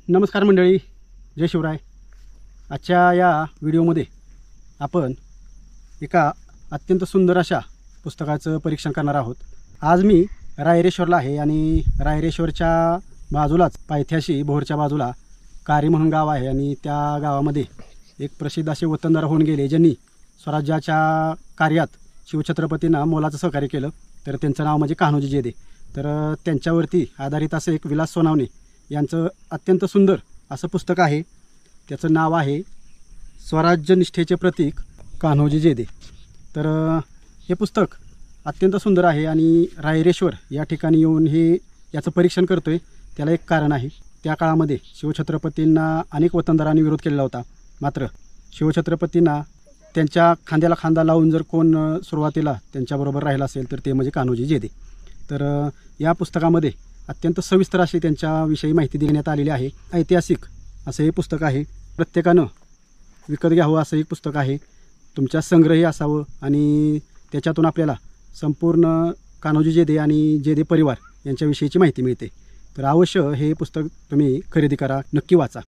नमस्कार मंडळी, जय शिवराय. आजच्या या व्हिडिओमध्ये आपण एका अत्यंत सुंदर अशा पुस्तकाचं परीक्षण करणार आहोत. आज मी रायरेश्वरला आहे आणि रायरेश्वरच्या बाजूलाच पायथ्याशी भोरच्या बाजूला कारी म्हणून गाव आहे आणि त्या गावामध्ये एक प्रसिद्ध असे वतनदार होऊन गेले ज्यांनी स्वराज्याच्या कार्यात शिवछत्रपतींना मोलाचं सहकार्य केलं. तर त्यांचं नाव म्हणजे कान्होजी जेदे. तर त्यांच्यावरती आधारित असं एक विलास सोनावणे यांचं अत्यंत सुंदर असं पुस्तक आहे. त्याचं नाव आहे स्वराज्यनिष्ठेचे प्रतीक कान्होजी जेदे. तर हे पुस्तक अत्यंत सुंदर आहे आणि रायरेश्वर या ठिकाणी येऊन हे याचं परीक्षण करतो आहे. त्याला एक कारण आहे. त्या काळामध्ये शिवछत्रपतींना अनेक वतनदारांनी विरोध केलेला होता. मात्र शिवछत्रपतींना त्यांच्या खांद्याला खांदा लावून जर कोण सुरुवातीला त्यांच्याबरोबर राहिला असेल तर ते म्हणजे कान्होजी जेदे. तर या पुस्तकामध्ये अत्यंत सविस्तर अशी त्यांच्याविषयी माहिती देण्यात आलेली आहे. ऐतिहासिक असं हे पुस्तक आहे. प्रत्येकानं विकत घ्यावं असं एक पुस्तक आहे. तुमच्या संग्रही असावं आणि त्याच्यातून आपल्याला संपूर्ण कान्होजी जेदे आणि जेदे परिवार यांच्याविषयीची माहिती मिळते. तर अवश्य हे पुस्तक तुम्ही खरेदी करा, नक्की वाचा.